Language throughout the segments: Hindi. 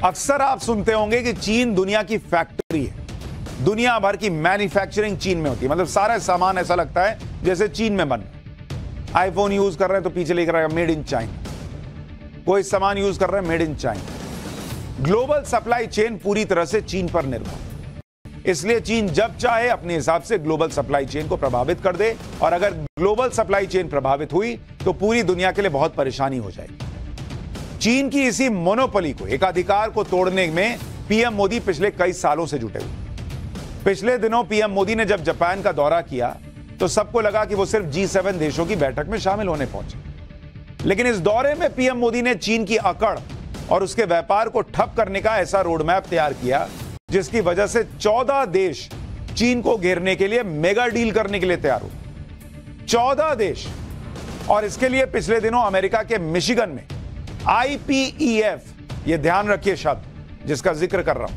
अक्सर आप सुनते होंगे कि चीन दुनिया की फैक्ट्री है, दुनिया भर की मैन्युफैक्चरिंग चीन में होती है। मतलब सारा सामान ऐसा लगता है जैसे चीन में बन। आईफोन यूज कर रहे हैं तो पीछे लिख रहा है मेड इन चाइना, कोई सामान यूज कर रहे हैं made in China. Global supply chain पूरी तरह से चीन पर निर्भर, इसलिए चीन जब चाहे अपने हिसाब से ग्लोबल सप्लाई चेन को प्रभावित कर दे, और अगर ग्लोबल सप्लाई चेन प्रभावित हुई तो पूरी दुनिया के लिए बहुत परेशानी हो जाएगी। चीन की इसी मोनोपोली को, एकाधिकार को तोड़ने में पीएम मोदी पिछले कई सालों से जुटे हुए। पिछले दिनों पीएम मोदी ने जब जापान का दौरा किया तो सबको लगा कि वो सिर्फ G7 देशों की बैठक में शामिल होने पहुंचे, लेकिन इस दौरे में पीएम मोदी ने चीन की अकड़ और उसके व्यापार को ठप करने का ऐसा रोडमैप तैयार किया जिसकी वजह से 14 देश चीन को घेरने के लिए मेगा डील करने के लिए तैयार हुए। 14 देश। और इसके लिए पिछले दिनों अमेरिका के मिशिगन में IPEF, यह ध्यान रखिए शब्द जिसका जिक्र कर रहा हूं,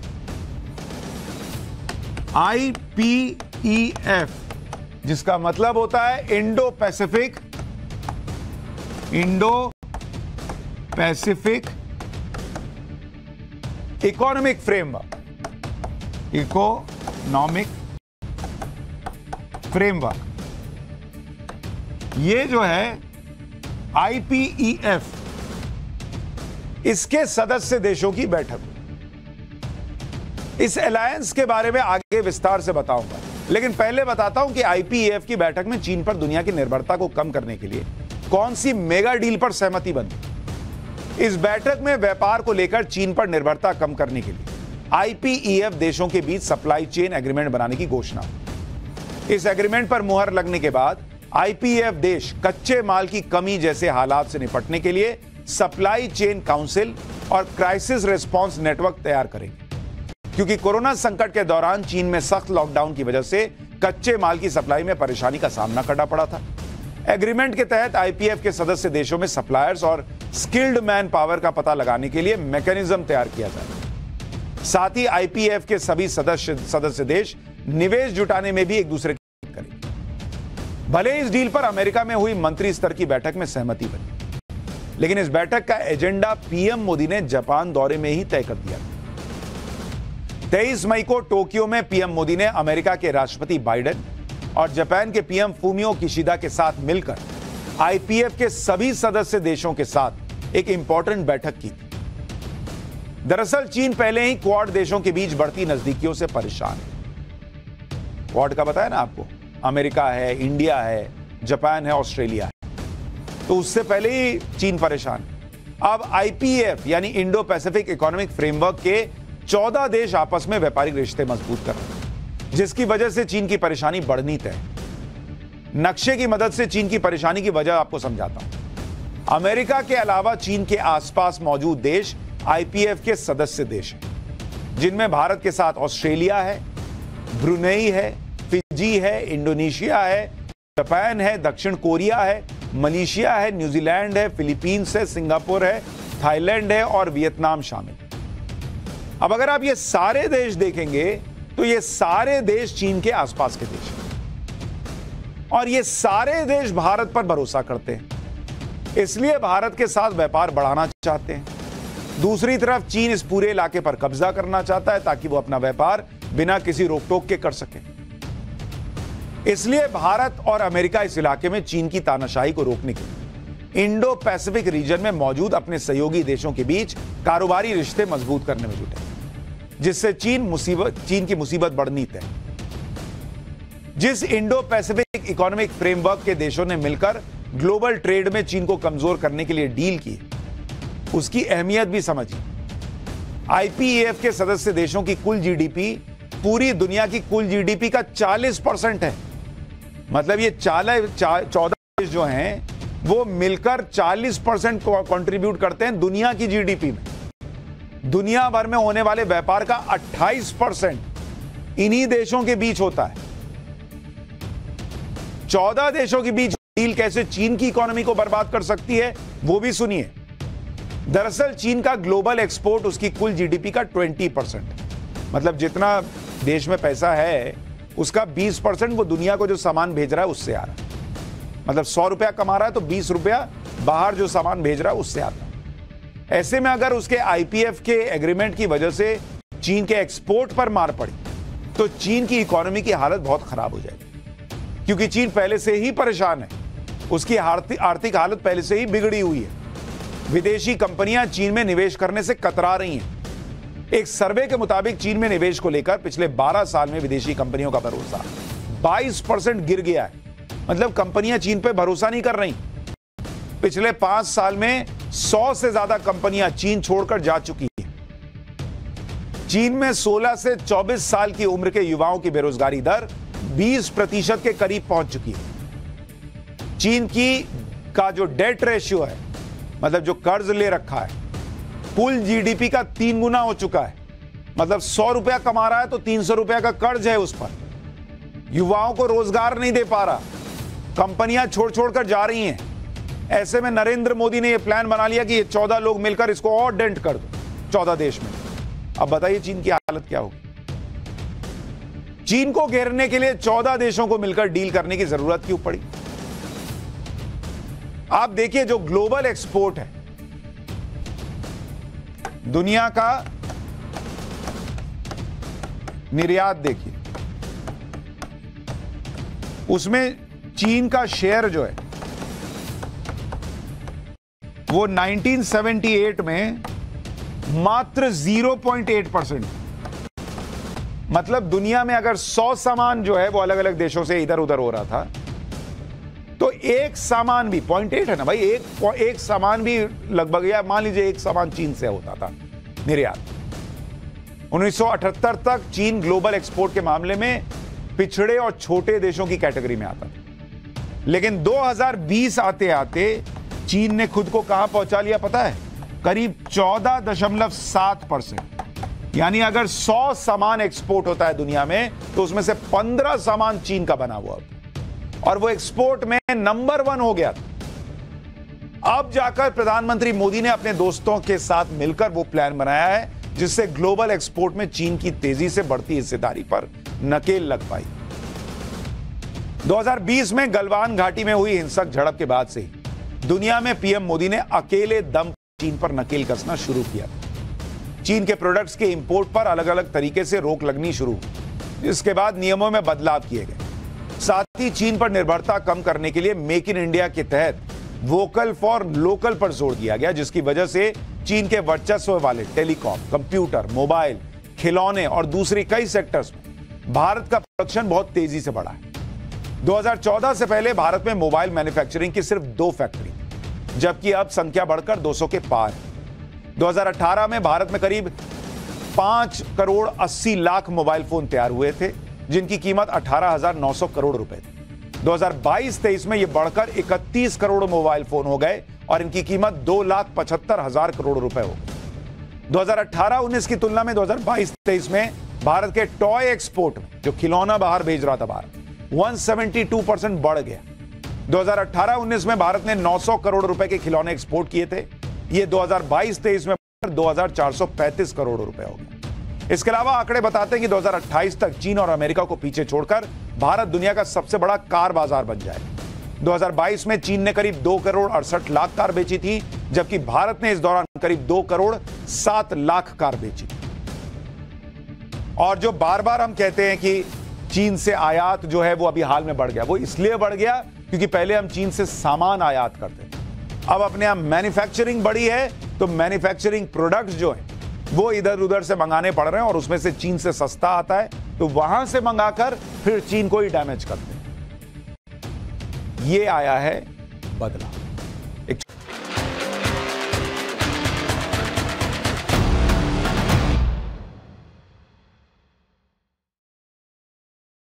IPEF, जिसका मतलब होता है इंडो पैसिफिक इकोनॉमिक फ्रेमवर्क। ये जो है IPEF, इसके सदस्य देशों की बैठक। इस अलायंस के बारे में आगे विस्तार से बताऊंगा, लेकिन पहले बताता हूं कि IPEF की बैठक में चीन पर दुनिया की निर्भरता को कम करने के लिए कौन सी मेगा डील पर सहमति बनी। इस बैठक में व्यापार को लेकर चीन पर निर्भरता कम करने के लिए IPEF देशों के बीच सप्लाई चेन एग्रीमेंट बनाने की घोषणा। इस एग्रीमेंट पर मुहर लगने के बाद IPEF देश कच्चे माल की कमी जैसे हालात से निपटने के लिए सप्लाई चेन काउंसिल और क्राइसिस रिस्पांस नेटवर्क तैयार करेंगे, क्योंकि कोरोना संकट के दौरान चीन में सख्त लॉकडाउन की वजह से कच्चे माल की सप्लाई में परेशानी का सामना करना पड़ा था। एग्रीमेंट के तहत IPEF के सदस्य देशों में सप्लायर्स और स्किल्ड मैन पावर का पता लगाने के लिए मैकेनिज्म तैयार किया जाएगा। साथ ही IPEF के सभी सदस्य देश निवेश जुटाने में भी एक दूसरे की मदद करेंगे। भले इस डील पर अमेरिका में हुई मंत्री स्तर की बैठक में सहमति बनी, लेकिन इस बैठक का एजेंडा पीएम मोदी ने जापान दौरे में ही तय कर दिया। 23 मई को टोक्यो में पीएम मोदी ने अमेरिका के राष्ट्रपति बाइडेन और जापान के पीएम फूमियो किशिदा के साथ मिलकर IPEF के सभी सदस्य देशों के साथ एक इंपॉर्टेंट बैठक की थी। दरअसल चीन पहले ही क्वाड देशों के बीच बढ़ती नजदीकियों से परेशान है। क्वाड का बताया ना आपको, अमेरिका है, इंडिया है, जापान है, ऑस्ट्रेलिया है, तो उससे पहले ही चीन परेशान। अब IPEF यानी इंडो पैसिफिक इकोनॉमिक फ्रेमवर्क के 14 देश आपस में व्यापारिक रिश्ते मजबूत कर रहे हैं, जिसकी वजह से चीन की परेशानी बढ़नी तय। नक्शे की मदद से चीन की परेशानी की वजह आपको समझाता हूं। अमेरिका के अलावा चीन के आसपास मौजूद देश IPEF के सदस्य देश हैं, जिनमें भारत के साथ ऑस्ट्रेलिया है, ब्रुनेई है, फिजी है, इंडोनेशिया है, जापान है, दक्षिण कोरिया है, मलेशिया है, न्यूजीलैंड है, फिलीपींस है, सिंगापुर है, थाईलैंड है और वियतनाम शामिल। अब अगर आप ये सारे देश देखेंगे तो ये सारे देश चीन के आसपास के देश हैं, और ये सारे देश भारत पर भरोसा करते हैं, इसलिए भारत के साथ व्यापार बढ़ाना चाहते हैं। दूसरी तरफ चीन इस पूरे इलाके पर कब्जा करना चाहता है ताकि वो अपना व्यापार बिना किसी रोक टोक के कर सके। इसलिए भारत और अमेरिका इस इलाके में चीन की तानाशाही को रोकने के लिए इंडो पैसिफिक रीजन में मौजूद अपने सहयोगी देशों के बीच कारोबारी रिश्ते मजबूत करने में जुटे, जिससे चीन की मुसीबत बढ़नी तय। जिस इंडो पैसिफिक इकोनॉमिक फ्रेमवर्क के देशों ने मिलकर ग्लोबल ट्रेड में चीन को कमजोर करने के लिए डील की, उसकी अहमियत भी समझिए। IPEF के सदस्य देशों की कुल GDP पूरी दुनिया की कुल GDP का 40% है। मतलब ये 14 देश जो हैं वो मिलकर 40% कंट्रीब्यूट करते हैं दुनिया की GDP में। दुनिया भर में होने वाले व्यापार का 28% इन्हीं देशों के बीच होता है। 14 देशों के बीच डील कैसे चीन की इकोनॉमी को बर्बाद कर सकती है वो भी सुनिए। दरअसल चीन का ग्लोबल एक्सपोर्ट उसकी कुल GDP का 20%, मतलब जितना देश में पैसा है उसका 20% वो दुनिया को जो सामान भेज रहा है उससे आ रहा है। मतलब 100 रुपया कमा रहा है तो 20 रुपया बाहर जो सामान भेज रहा है उससे आता है। ऐसे में अगर उसके आईपीएफ के एग्रीमेंट की वजह से चीन के एक्सपोर्ट पर मार पड़ी तो चीन की इकोनॉमी की हालत बहुत खराब हो जाएगी, क्योंकि चीन पहले से ही परेशान है, उसकी आर्थिक हालत पहले से ही बिगड़ी हुई है। विदेशी कंपनियां चीन में निवेश करने से कतरा रही हैं। एक सर्वे के मुताबिक चीन में निवेश को लेकर पिछले 12 साल में विदेशी कंपनियों का भरोसा 22% गिर गया है। मतलब कंपनियां चीन पे भरोसा नहीं कर रही। पिछले 5 साल में 100 से ज्यादा कंपनियां चीन छोड़कर जा चुकी हैं। चीन में 16 से 24 साल की उम्र के युवाओं की बेरोजगारी दर 20% के करीब पहुंच चुकी है। चीन का जो डेट रेशियो है, मतलब जो कर्ज ले रखा है, कुल जीडीपी का 3 गुना हो चुका है। मतलब 100 रुपया कमा रहा है तो 300 रुपया का कर्ज है उस पर। युवाओं को रोजगार नहीं दे पा रहा, कंपनियां छोड़ छोड़कर जा रही हैं। ऐसे में नरेंद्र मोदी ने यह प्लान बना लिया कि ये 14 लोग मिलकर इसको और डेंट कर दो 14 देश में। अब बताइए चीन की हालत क्या होगी। चीन को घेरने के लिए 14 देशों को मिलकर डील करने की जरूरत क्यों पड़ी? आप देखिए, जो ग्लोबल एक्सपोर्ट है, दुनिया का निर्यात देखिए, उसमें चीन का शेयर जो है वो 1978 में मात्र 0.8%। मतलब दुनिया में अगर 100 सामान जो है वो अलग अलग देशों से इधर उधर हो रहा था, तो एक सामान भी 0.8 है ना भाई, एक सामान भी लगभग, या मान लीजिए एक सामान चीन से होता था निर्यात। 1978 तक चीन ग्लोबल एक्सपोर्ट के मामले में पिछड़े और छोटे देशों की कैटेगरी में आता था। लेकिन 2020 आते आते चीन ने खुद को कहां पहुंचा लिया पता है? करीब 14.7%। यानी अगर 100 सामान एक्सपोर्ट होता है दुनिया में तो उसमें से 15 सामान चीन का बना हुआ होता, और वो एक्सपोर्ट में नंबर 1 हो गया था। अब जाकर प्रधानमंत्री मोदी ने अपने दोस्तों के साथ मिलकर वो प्लान बनाया है जिससे ग्लोबल एक्सपोर्ट में चीन की तेजी से बढ़ती हिस्सेदारी पर नकेल लग पाई। 2020 में गलवान घाटी में हुई हिंसक झड़प के बाद से दुनिया में पीएम मोदी ने अकेले दम चीन पर नकेल कसना शुरू किया। चीन के प्रोडक्ट्स के इंपोर्ट पर अलग अलग तरीके से रोक लगनी शुरू हुई, जिसके बाद नियमों में बदलाव किए गए। साथ ही चीन पर निर्भरता कम करने के लिए मेक इन इंडिया के तहत वोकल फॉर लोकल पर जोर दिया गया, जिसकी वजह से चीन के वर्चस्व वाले टेलीकॉम, कंप्यूटर, मोबाइल, खिलौने और दूसरी कई सेक्टर्स में भारत का प्रोडक्शन बहुत तेजी से बढ़ा है। 2014 से पहले भारत में मोबाइल मैन्युफैक्चरिंग की सिर्फ 2 फैक्ट्री, जबकि अब संख्या बढ़कर 200 के पार है। 2018 में भारत में करीब 5,80,00,000 मोबाइल फोन तैयार हुए थे, जिनकी कीमत 18,900 करोड़ रुपए थी। 2022-23 में यह बढ़कर 31 करोड़ मोबाइल फोन हो गए और इनकी कीमत 2,75,000 करोड़ रुपए हो गई। 2018-19 की तुलना में 2022-23 में भारत के टॉय एक्सपोर्ट में, जो खिलौना बाहर भेज रहा था भारत, 172% बढ़ गया। 2018-19 में भारत ने 900 करोड़ रुपए के खिलौने एक्सपोर्ट किए थे। ये 2022-23 में 2,435 करोड़ रुपए हो गए। इसके अलावा आंकड़े बताते हैं कि 2028 तक चीन और अमेरिका को पीछे छोड़कर भारत दुनिया का सबसे बड़ा कार बाजार बन जाएगा। 2022 में चीन ने करीब 2 करोड़ 68 लाख कार बेची थी, जबकि भारत ने इस दौरान करीब 2 करोड़ 7 लाख कार बेची। और जो बार बार हम कहते हैं कि चीन से आयात जो है वो अभी हाल में बढ़ गया, वो इसलिए बढ़ गया क्योंकि पहले हम चीन से सामान आयात करते थे। अब अपने यहां मैन्युफैक्चरिंग बढ़ी है तो मैन्युफैक्चरिंग प्रोडक्ट्स जो है वो इधर उधर से मंगाने पड़ रहे हैं, और उसमें से चीन से सस्ता आता है तो वहां से मंगाकर फिर चीन को ही डैमेज करते हैं। ये आया है बदलाव।